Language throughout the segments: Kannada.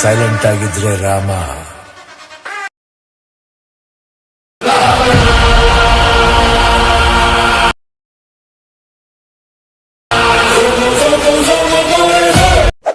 ಸೈಲೆಂಟ್ ಆಗಿದ್ರೆ ರಾಮ.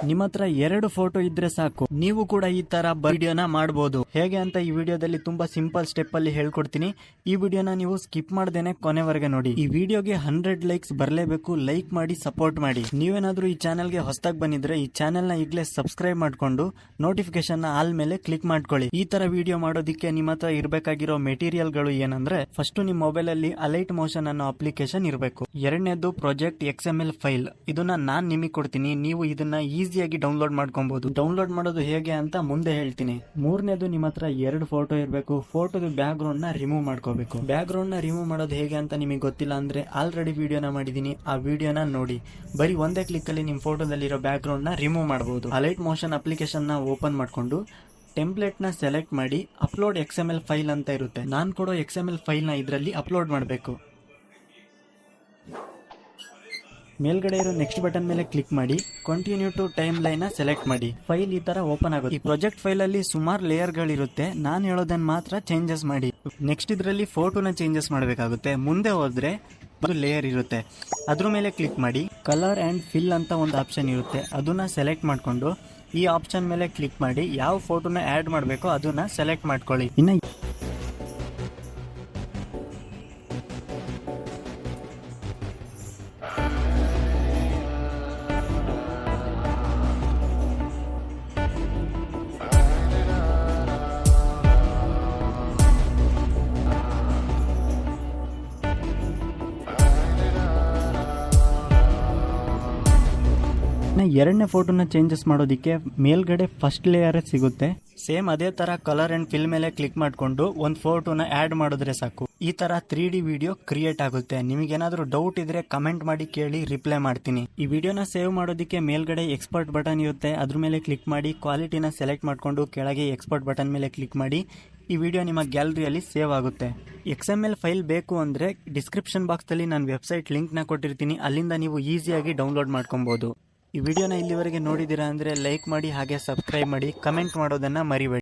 ನಿಮ್ಮ ಹತ್ರ 2 ಫೋಟೋ ಇದ್ರೆ ಸಾಕು, ನೀವು ಕೂಡ ಈ ತರ ವಿಡಿಯೋನ ಮಾಡಬಹುದು. ಹೇಗೆ ಅಂತ ಈ ವಿಡಿಯೋದಲ್ಲಿ ತುಂಬಾ ಸಿಂಪಲ್ ಸ್ಟೆಪ್ ಅಲ್ಲಿ ಹೇಳ್ಕೊಡ್ತೀನಿ. ಈ ವಿಡಿಯೋನ ನೀವು ಸ್ಕಿಪ್ ಮಾಡ್ದೇನೆ ಕೊನೆವರೆಗೆ ನೋಡಿ. ಈ ವಿಡಿಯೋಗೆ 100 ಲೈಕ್ಸ್ ಬರಲೇಬೇಕು. ಲೈಕ್ ಮಾಡಿ ಸಪೋರ್ಟ್ ಮಾಡಿ. ನೀವೇನಾದ್ರೂ ಈ ಚಾನೆಲ್ಗೆ ಹೊಸದಾಗಿ ಬಂದಿದ್ರೆ ಈ ಚಾನೆಲ್ ನ ಈಗಲೇ ಸಬ್ಸ್ಕ್ರೈಬ್ ಮಾಡ್ಕೊಂಡು ನೋಟಿಫಿಕೇಶನ್ ನ ಆಲ್ ಮೇಲೆ ಕ್ಲಿಕ್ ಮಾಡ್ಕೊಳ್ಳಿ. ಈ ತರ ವಿಡಿಯೋ ಮಾಡೋದಕ್ಕೆ ನಿಮ್ಮ ಹತ್ರ ಇರಬೇಕಾಗಿರೋ ಮೆಟೀರಿಯಲ್ ಗಳು ಏನಂದ್ರೆ, ಫಸ್ಟ್ ನಿಮ್ಮ ಮೊಬೈಲ್ ಅಲ್ಲಿ ಅಲೈಟ್ ಮೋಷನ್ ಅನ್ನೋ ಅಪ್ಲಿಕೇಶನ್ ಇರಬೇಕು. ಎರಡನೇದು ಪ್ರಾಜೆಕ್ಟ್ XML ಫೈಲ್. ಇದನ್ನ ನಾನ್ ನಿಮಗೆ ಕೊಡ್ತೀನಿ, ನೀವು ಇದನ್ನ ಈಸಿಯಾಗಿ ಡೌನ್ಲೋಡ್ ಮಾಡ್ಕೊಬಹುದು. ಡೌನ್ಲೋಡ್ ಮಾಡೋದು ಹೇಗೆ ಅಂತ ಮುಂದೆ ಹೇಳ್ತೀನಿ. ಮೂರನೇದು ನಿಮ್ಮ ಹತ್ರ 2 ಫೋಟೋ ಇರಬೇಕು. ಫೋಟೋದ ಬ್ಯಾಕ್ ಗ್ರೌಂಡ್ ನ ರಿಮೂವ್ ಮಾಡ್ಕೋಬೇಕು. ಬ್ಯಾಕ್ ಗ್ರೌಂಡ್ ನ ರಿಮೂವ್ ಮಾಡೋದು ಹೇಗೆ ಅಂತ ನಿಮಗೆ ಗೊತ್ತಿಲ್ಲ ಅಂದ್ರೆ ಆಲ್ರೆಡಿ ವಿಡಿಯೋನ ಮಾಡಿದೀನಿ, ಆ ವಿಡಿಯೋನ ನೋಡಿ. ಬರೀ ಒಂದೇ ಕ್ಲಿಕ್ ಅಲ್ಲಿ ನಿಮ್ ಫೋಟೋದಲ್ಲಿರೋ ಬ್ಯಾಕ್ ಗ್ರೌಂಡ್ ನ ರಿಮೂವ್ ಮಾಡಬಹುದು. ಅಲೈಟ್ ಮೋಷನ್ ಅಪ್ಲಿಕೇಶನ್ ನ ಓಪನ್ ಮಾಡ್ಕೊಂಡು ಟೆಂಪ್ಲೇಟ್ ನ ಸೆಲೆಕ್ಟ್ ಮಾಡಿ ಅಪ್ಲೋಡ್ XML ಫೈಲ್ ಅಂತ ಇರುತ್ತೆ. ನಾನ್ ಕೊಡೋ XML ಫೈಲ್ ನ ಇದರಲ್ಲಿ ಅಪ್ಲೋಡ್ ಮಾಡಬೇಕು. ಮೇಲ್ಗಡೆ ಇರೋ ನೆಕ್ಸ್ಟ್ ಬಟನ್ ಮೇಲೆ ಕ್ಲಿಕ್ ಮಾಡಿ continue to timeline select ಮಾಡಿ. ಫೈಲ್ ಈ ತರ ಓಪನ್ ಆಗುತ್ತೆ. ಈ ಪ್ರಾಜೆಕ್ಟ್ ಫೈಲ್ ಅಲ್ಲಿ ಸುಮಾರು ಲೇಯರ್ ಗಳಿರುತ್ತೆ, ನಾನು ಹೇಳೋದನ್ನ ಮಾತ್ರ ಚೇಂಜಸ್ ಮಾಡಿ. ನೆಕ್ಸ್ಟ್ ಇದರಲ್ಲಿ ಫೋಟೋನ ಚೇಂಜಸ್ ಮಾಡಬೇಕಾಗುತ್ತೆ. ಮುಂದೆ ಹೋದ್ರೆ ಒಂದು ಲೇಯರ್ ಇರುತ್ತೆ, ಅದ್ರ ಮೇಲೆ ಕ್ಲಿಕ್ ಮಾಡಿ ಕಲರ್ ಅಂಡ್ ಫಿಲ್ ಅಂತ ಒಂದು ಆಪ್ಷನ್ ಇರುತ್ತೆ, ಅದನ್ನ ಸೆಲೆಕ್ಟ್ ಮಾಡ್ಕೊಂಡು ಈ ಆಪ್ಷನ್ ಮೇಲೆ ಕ್ಲಿಕ್ ಮಾಡಿ ಯಾವ ಫೋಟೋನ ಆಡ್ ಮಾಡಬೇಕೋ ಅದನ್ನ ಸೆಲೆಕ್ಟ್ ಮಾಡ್ಕೊಳ್ಳಿ. ಇನ್ನು ಎರಡನೇ ಫೋಟೋನ ಚೇಂಜಸ್ ಮಾಡೋದಿಕ್ಕೆ ಮೇಲ್ಗಡೆ ಫಸ್ಟ್ ಲೇಯರ್ ಸಿಗುತ್ತೆ. ಸೇಮ್ ಅದೇ ತರ ಕಲರ್ ಅಂಡ್ ಫಿಲ್ ಮೇಲೆ ಕ್ಲಿಕ್ ಮಾಡ್ಕೊಂಡು ಒಂದು ಫೋಟೋನ ಆಡ್ ಮಾಡಿದ್ರೆ ಸಾಕು. ಈ ತರ 3D ವಿಡಿಯೋ ಕ್ರಿಯೇಟ್ ಆಗುತ್ತೆ. ನಿಮಗೇನಾದ್ರೂ ಡೌಟ್ ಇದ್ರೆ ಕಮೆಂಟ್ ಮಾಡಿ ಕೇಳಿ, ರಿಪ್ಲೈ ಮಾಡ್ತೀನಿ. ಈ ವಿಡಿಯೋನ ಸೇವ್ ಮಾಡೋದಿಕ್ಕೆ ಮೇಲ್ಗಡೆ ಎಕ್ಸ್ಪೋರ್ಟ್ ಬಟನ್ ಇರುತ್ತೆ, ಅದ್ರ ಮೇಲೆ ಕ್ಲಿಕ್ ಮಾಡಿ ಕ್ವಾಲಿಟಿನ ಸೆಲೆಕ್ಟ್ ಮಾಡ್ಕೊಂಡು ಕೆಳಗೆ ಎಕ್ಸ್ಪೋರ್ಟ್ ಬಟನ್ ಮೇಲೆ ಕ್ಲಿಕ್ ಮಾಡಿ ಈ ವಿಡಿಯೋ ನಿಮ್ಮ ಗ್ಯಾಲರಿಯಲ್ಲಿ ಸೇವ್ ಆಗುತ್ತೆ. XML ಫೈಲ್ ಬೇಕು ಅಂದ್ರೆ ಡಿಸ್ಕ್ರಿಪ್ಷನ್ ಬಾಕ್ಸ್ ಅಲ್ಲಿ ನಾನು ವೆಬ್ಸೈಟ್ ಲಿಂಕ್ ನ ಕೊಟ್ಟಿರ್ತೀನಿ, ಅಲ್ಲಿಂದ ನೀವು ಈಸಿಯಾಗಿ ಡೌನ್ಲೋಡ್ ಮಾಡ್ಕೊಬಹುದು. ಈ ವಿಡಿಯೋನ ಇಲ್ಲಿವರೆಗೆ ನೋಡಿದ್ದೀರಾ ಅಂದ್ರೆ ಲೈಕ್ ಮಾಡಿ, ಹಾಗೆ ಸಬ್ಸ್ಕ್ರೈಬ್ ಮಾಡಿ, ಕಮೆಂಟ್ ಮಾಡೋದನ್ನ ಮರಿಬೇಡಿ.